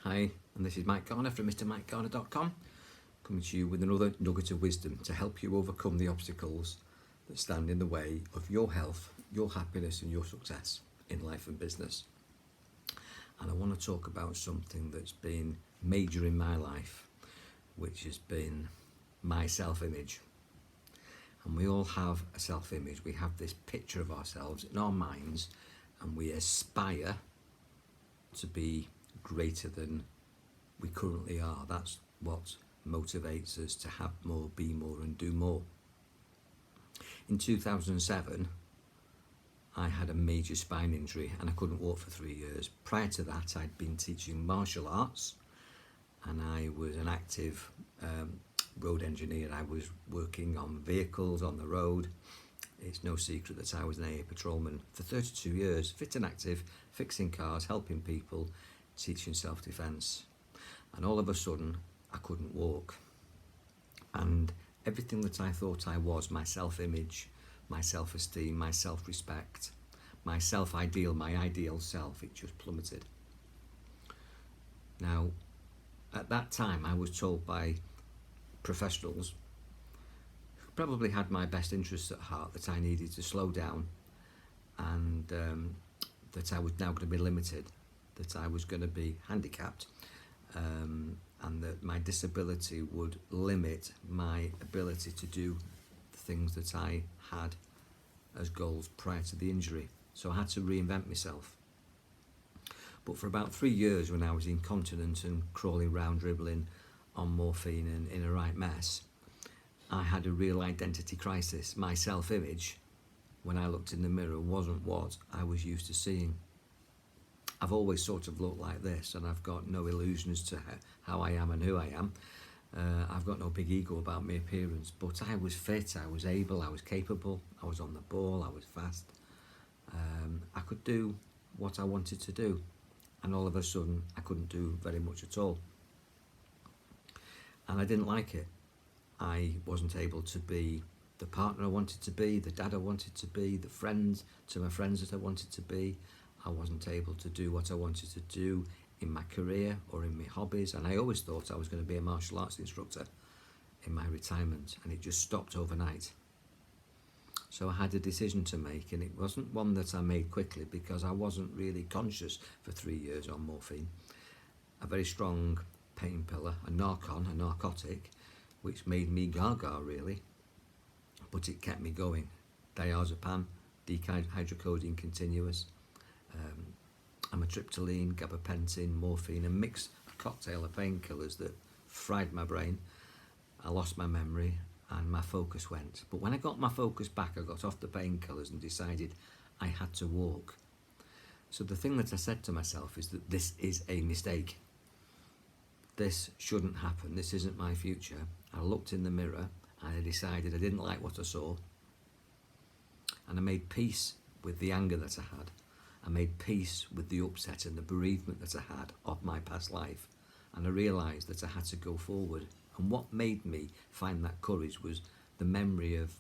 Hi, and this is Mike Garner from MrMikeGarner.com, coming to you with another nugget of wisdom to help you overcome the obstacles that stand in the way of your health, your happiness, and your success in life and business. And I want to talk about something that's been major in my life, which has been my self-image. And we all have a self-image. We have this picture of ourselves in our minds, and we aspire to be greater than we currently are. That's what motivates us to have more, be more, and do more. In 2007, I had a major spine injury and I couldn't walk for 3 years. Prior to that, I'd been teaching martial arts and I was an active road engineer. I was working on vehicles on the road. It's no secret that I was an AA patrolman for 32 years, fit and active, fixing cars, helping people, teaching self-defense. And all of a sudden, I couldn't walk. And everything that I thought I was, my self-image, my self-esteem, my self-respect, my self-ideal, my ideal self, it just plummeted. Now, at that time, I was told by professionals who probably had my best interests at heart that I needed to slow down and that I was now going to be limited, that I was going to be handicapped, and that my disability would limit my ability to do the things that I had as goals prior to the injury. So I had to reinvent myself. But for about 3 years, when I was incontinent and crawling around dribbling on morphine and in a right mess, I had a real identity crisis. My self-image, when I looked in the mirror, wasn't what I was used to seeing. I've always sort of looked like this, and I've got no illusions to how I am and who I am. I've got no big ego about my appearance, but I was fit, I was able, I was capable, I was on the ball, I was fast. I could do what I wanted to do, and all of a sudden I couldn't do very much at all. And I didn't like it. I wasn't able to be the partner I wanted to be, the dad I wanted to be, the friend to my friends that I wanted to be. I wasn't able to do what I wanted to do in my career or in my hobbies, and I always thought I was going to be a martial arts instructor in my retirement, and it just stopped overnight. So I had a decision to make, and it wasn't one that I made quickly because I wasn't really conscious for 3 years on morphine. A very strong painkiller, a narcotic, which made me gaga really, but it kept me going. Diazepam, dihydrocodeine continuous, amitriptyline, gabapentin, morphine, a mixed cocktail of painkillers that fried my brain. I lost my memory and my focus went. But when I got my focus back, I got off the painkillers and decided I had to walk. So the thing that I said to myself is that this is a mistake. This shouldn't happen. This isn't my future. I looked in the mirror and I decided I didn't like what I saw. And I made peace with the anger that I had. I made peace with the upset and the bereavement that I had of my past life. And I realised that I had to go forward. And what made me find that courage was the memory of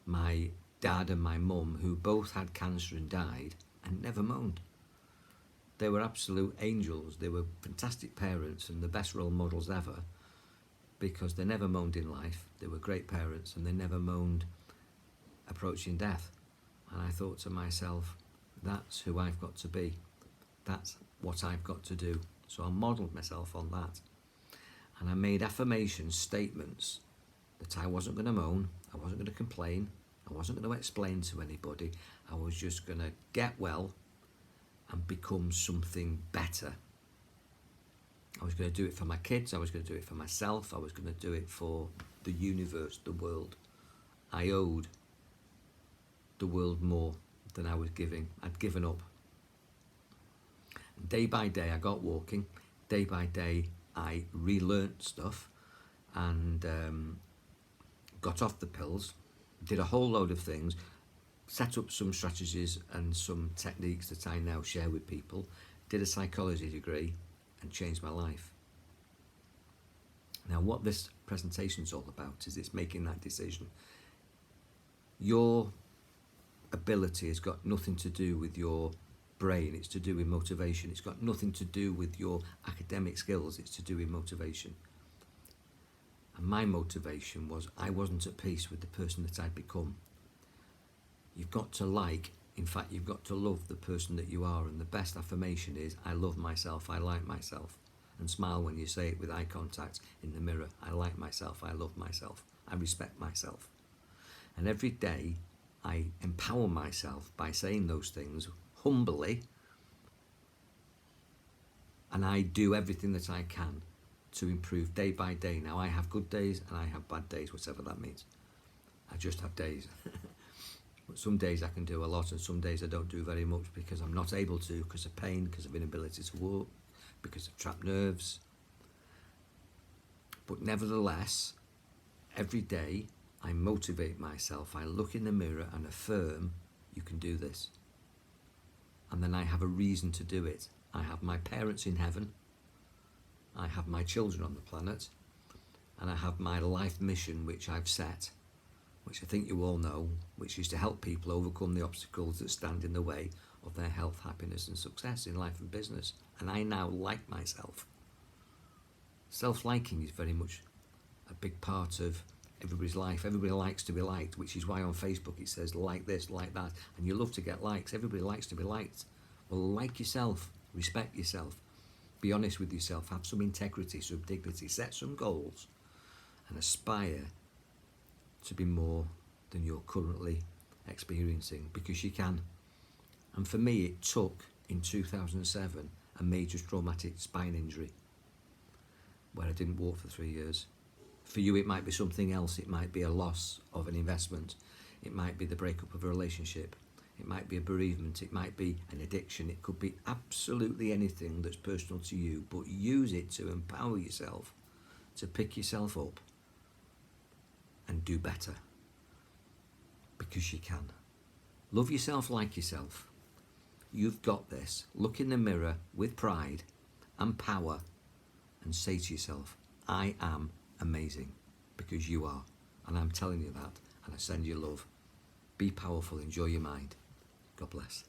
my dad and my mum, who both had cancer and died and never moaned. They were absolute angels. They were fantastic parents and the best role models ever, because they never moaned in life. They were great parents and they never moaned approaching death. And I thought to myself, that's who I've got to be. That's what I've got to do. So I modelled myself on that. And I made affirmation statements that I wasn't going to moan, I wasn't going to complain, I wasn't going to explain to anybody. I was just going to get well and become something better. I was going to do it for my kids, I was going to do it for myself, I was going to do it for the universe, the world. I owed the world more than I was giving. I'd given up. Day by day I got walking. Day by day I relearnt stuff and got off the pills, did a whole load of things, set up some strategies and some techniques that I now share with people, did a psychology degree and changed my life. Now what this presentation is all about is it's making that decision. Your ability has got nothing to do with your brain, it's to do with motivation. It's got nothing to do with your academic skills, it's to do with motivation. And my motivation was I wasn't at peace with the person that I'd become. You've got to like, in fact, you've got to love the person that you are. And the best affirmation is, I love myself, I like myself. And smile when you say it with eye contact in the mirror. I like myself, I love myself, I respect myself. And every day I empower myself by saying those things humbly. And I do everything that I can to improve day by day. Now, I have good days and I have bad days, whatever that means. I just have days. But some days I can do a lot and some days I don't do very much because I'm not able to, because of pain, because of inability to walk, because of trapped nerves. But nevertheless, every day I motivate myself. I look in the mirror and affirm, you can do this. And then I have a reason to do it. I have my parents in heaven. I have my children on the planet, and I have my life mission which I've set, which I think you all know, which is to help people overcome the obstacles that stand in the way of their health, happiness and success in life and business. And I now like myself. Self-liking is very much a big part of everybody's life. Everybody likes to be liked, which is why on Facebook it says like this, like that, and you love to get likes. Everybody likes to be liked. Well, like yourself, respect yourself. Be honest with yourself, have some integrity, some dignity, set some goals and aspire to be more than you're currently experiencing, because you can. And for me, it took, in 2007, a major traumatic spine injury where I didn't walk for 3 years. For you, it might be something else. It might be a loss of an investment. It might be the breakup of a relationship. It might be a bereavement, it might be an addiction, it could be absolutely anything that's personal to you, but use it to empower yourself, to pick yourself up and do better, because you can. Love yourself, like yourself. You've got this. Look in the mirror with pride and power and say to yourself, I am amazing, because you are. And I'm telling you that, and I send you love. Be powerful, enjoy your mind. God bless.